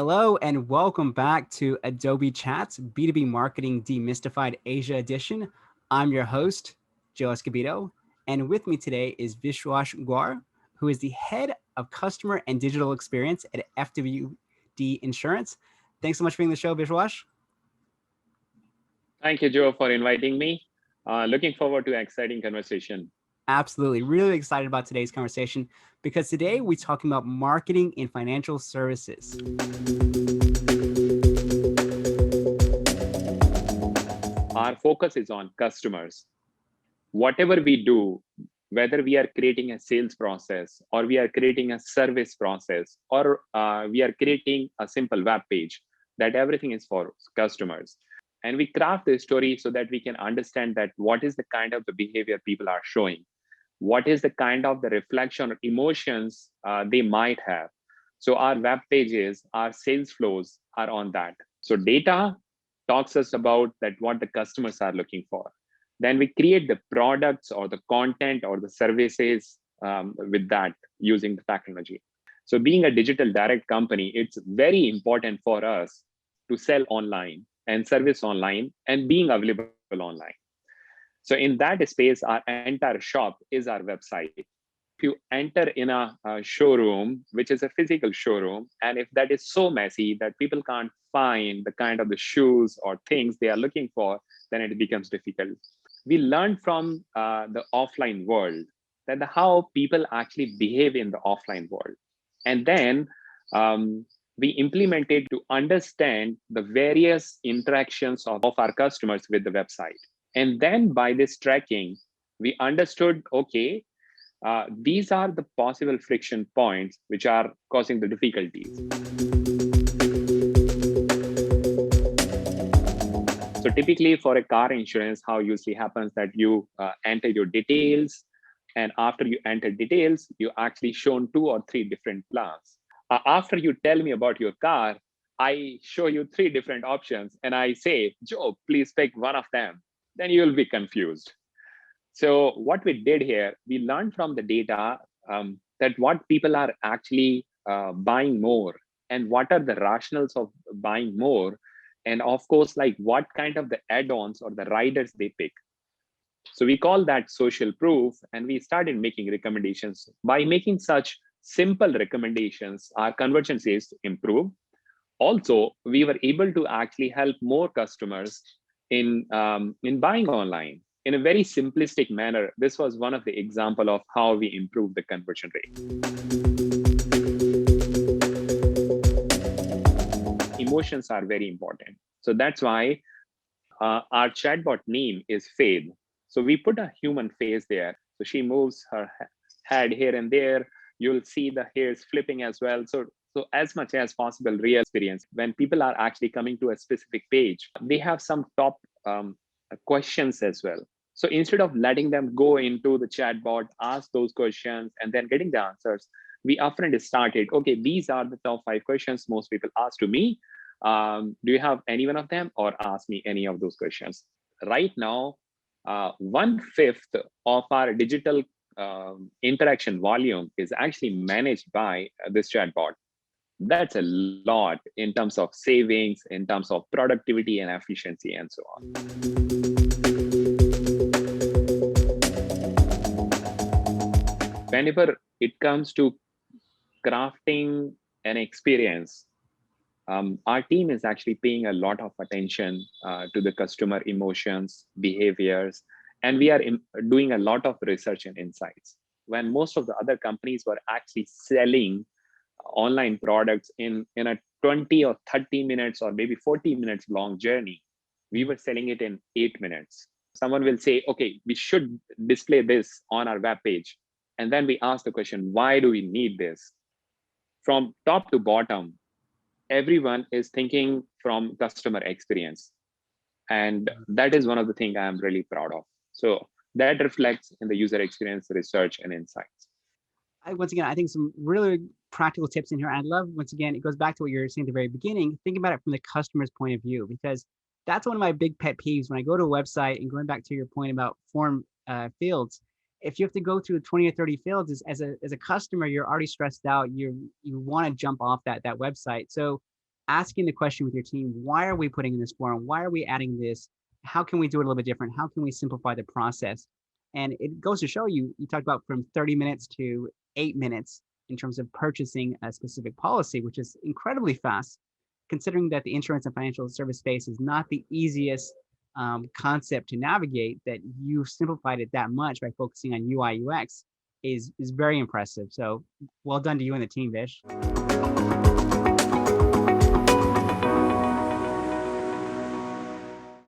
Hello and welcome back to Adobe Chat's B2B Marketing Demystified Asia Edition. I'm your host, Joe Escobedo, and with me today is Vishwash Gaur, who is the head of customer and digital experience at FWD Insurance. Thanks so much for being on the show, Vishwash. Thank you, Joe, for inviting me. Looking forward to an exciting conversation. Absolutely. Really excited about today's conversation because today we're talking about marketing in financial services. Our focus is on customers. Whatever we do, whether we are creating a sales process or we are creating a service process or we are creating a simple web page, that everything is for customers. And we craft the story so that we can understand that what is the kind of the behavior people are showing. What is the kind of the reflection or emotions they might have. So our web pages, our sales flows are on that. So data talks us about that what the customers are looking for. Then we create the products or the content or the services with that using the technology. So being a digital direct company, it's very important for us to sell online and service online and being available online. So in that space, our entire shop is our website. If you enter in a showroom, which is a physical showroom, and if that is so messy that people can't find the kind of the shoes or things they are looking for, then it becomes difficult. We learned from the offline world that how people actually behave in the offline world. And then we implemented to understand the various interactions of our customers with the website. And then by this tracking, we understood, okay, these are the possible friction points which are causing the difficulties. So typically for a car insurance, how usually happens that you enter your details, and after you enter details, you actually shown 2 or 3 different plans. After you tell me about your car, I show you 3 different options and I say, Joe, please pick one of them. Then you'll be confused. So what we did here, we learned from the data that what people are actually buying more and what are the rationales of buying more. And of course, like what kind of the add-ons or the riders they pick. So we call that social proof, and we started making recommendations. By making such simple recommendations, our conversion rates improve. Also, we were able to actually help more customers in buying online in a very simplistic manner. This was one of the example of how we improved the conversion rate. Emotions are very important. So that's why our chatbot name is Faith. So we put a human face there. So she moves her head here and there. You'll see the hairs flipping as well. So as much as possible, real experience. When people are actually coming to a specific page, they have some top questions as well. So instead of letting them go into the chatbot, ask those questions, and then getting the answers, we upfront started, okay, these are the top 5 questions most people ask to me. Do you have any one of them, or ask me any of those questions? Right now, 1/5 of our digital interaction volume is actually managed by this chatbot. That's a lot in terms of savings, in terms of productivity and efficiency, and so on. Whenever it comes to crafting an experience, our team is actually paying a lot of attention to the customer emotions, behaviors, and we are doing a lot of research and insights. When most of the other companies were actually selling online products in a 20 or 30 minutes or maybe 40 minutes long journey, we were selling it in 8 minutes. Someone will say, okay, we should display this on our web page. And then we ask the question, why do we need this? From top to bottom, everyone is thinking from customer experience. And that is one of the things I'm really proud of. So that reflects in the user experience research and insights. Once again, I think some really practical tips in here. I love, once again, it goes back to what you were saying at the very beginning. Think about it from the customer's point of view, because that's one of my big pet peeves when I go to a website, and going back to your point about form fields, if you have to go through 20 or 30 fields as a customer, you're already stressed out. You want to jump off that website. So asking the question with your team, why are we putting in this form? Why are we adding this? How can we do it a little bit different? How can we simplify the process? And it goes to show you, you talked about from 30 minutes to 8 minutes in terms of purchasing a specific policy, which is incredibly fast, considering that the insurance and financial service space is not the easiest concept to navigate. That you simplified it that much by focusing on UI UX is very impressive. So well done to you and the team, Vish.